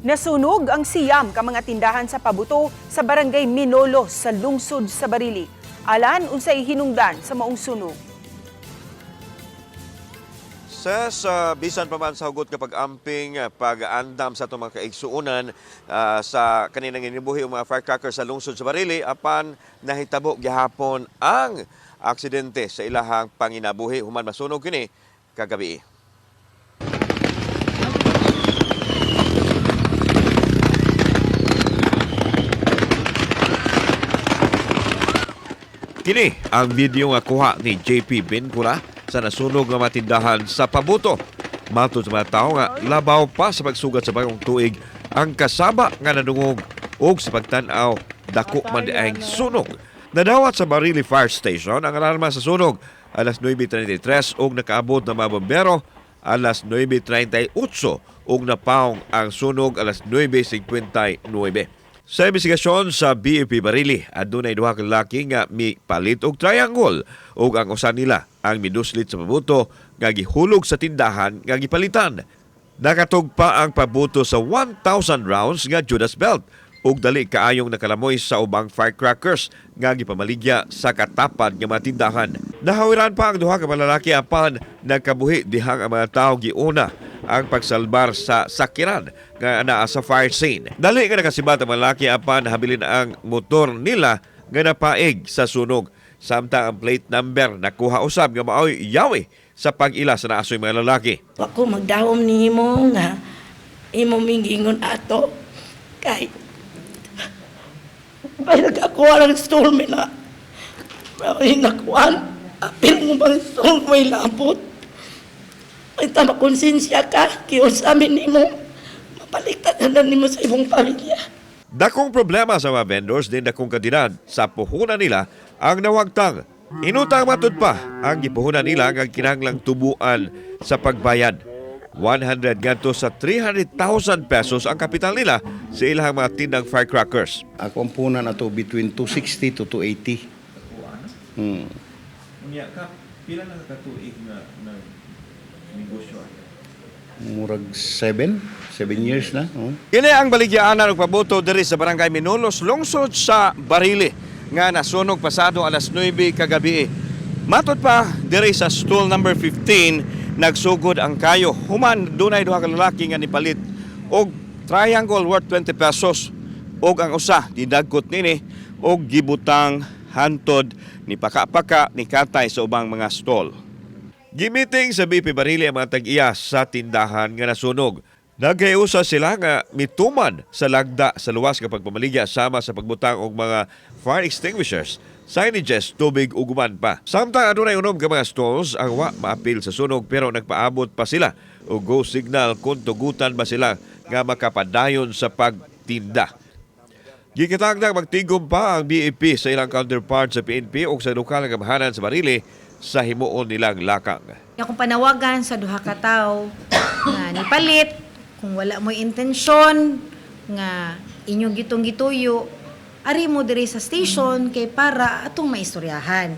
Nasunog ang siyam ka mga tindahan sa pabuto sa barangay Minolos sa lungsod sa Barili. Alan unsay hinungdan sa maong sunog. Sa bisan pa man sa hugot kapag amping pag-andam sa itong mga kaigsuunan sa kaninang inibuhi ang mga firecrackers sa lungsod sa Barili, apan nahitabo gihapon ang aksidente sa ilahang panginabuhi human masunog kini kagabi. Kini ang video nga kuha ni JP Bincula sa nasunog nga matindahan sa pabuto. Matod sa mga tao nga labaw pa sa pagsugat sa bagong tuig ang kasaba nga nadungog og sa pagtan-aw dako man ang sunog. Nadawat sa Barili Fire Station ang alarma sa sunog alas 9:33 og nakaabot na mga bombero alas 9:38 og napaong ang sunog alas 9:59. Sa investigasyon sa BEP Barili, adunay duha ka lalaki nga mipalit og triangle ug ang usa nila ang miduslit sa pabuto nga gihulog sa tindahan nga gipalitan. Nakatugpa ang pabuto sa 1,000 rounds nga Judas belt ug dali kaayong nakalamoy sa ubang firecrackers nga gipamaligya sa katapad nga mga tindahan. Nahawiran pa ang duha ka lalaki apan nagkabuhi dihang ang mga tawo giuna ang pagsalbar sa sakiran nga naa sa fire scene. Dali nga nakasibat ang lalaki apan habilin ang motor nila nga napaig sa sunog. Samtang ang plate number nakuha usab nga maoy yawi sa pag-ila sa naasoy mga lalaki. Ako magdahom ni mo nga imo mingingon ato kay may nagkakuha ng stallman na may nakuhaan apil mo bang stallman may labot. May tama konsensya ka, kiyon sa amin ni mo, mapaligtad na ni mo sa ibong pamilya. Dakong problema sa mga vendors din dakong kadinad sa puhunan nila ang nawagtang. Inutang matud pa ang gipuhunan nila nga kinahanglang tubuan sa pagbayad. 100 ganto sa 300,000 pesos ang kapital nila sa ilang mga tindang firecrackers. Ako ang punan na to between 260 to 280. Pila na katuig na negosyo? Murag 7 years na. Kini ang baligyaanan og pabuto diri sa barangay Minolos, lungsod sa Barili nga nasunog pasado alas 9 kagabi. Matod pa diri sa stall number 15 nagsugod ang kayo. Human dunay duha ka lalaki nga nipalit og triangle worth 20 pesos og ang usa didagkot nini og gibutang hantod ni paka-paka ni katay sa ubang mga stall. Gimiting sa BP Barili ang mga tag-iya sa tindahan nga nasunog. Nagkayusa sila nga mituman sa lagda sa luwas kapag pamaligya sama sa pagbutang og mga fire extinguishers, signages, tubig ug uban pa. Samtang adunay unom ka mga stalls ang wa maapil sa sunog pero nagpaabot pa sila og go signal kung tugutan ba sila nga makapadayon sa pagtinda. Gikatagdag magtigom pa ang BEP sa ilang counterpart sa PNP o sa lokal nga gamhanan sa Barili sa himuon nilang lakang. Akong panawagan sa duha ka tawo nga nipalit kung wala mo intensyon nga inyong gitong-gituyo ari mo diri sa station kay para atong maistoryahan.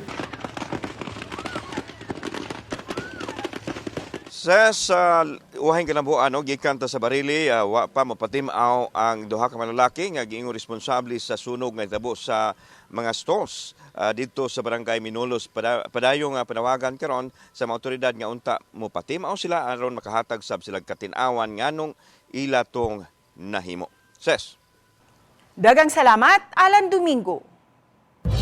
Sa uwahing kinabuan gikan ta sa Barili, wa pa mapatim-aw ang duha ka malalaki nga giingong responsable sa sunog nga hitabo sa mga stalls dito sa barangay Minolos. Padayong panawagan karon sa mga otoridad nga unta mo patim-aw sila aron makahatag sab sila katin-awan nganong ila tong nahimo. Ses. Dagang salamat, Alan Domingo.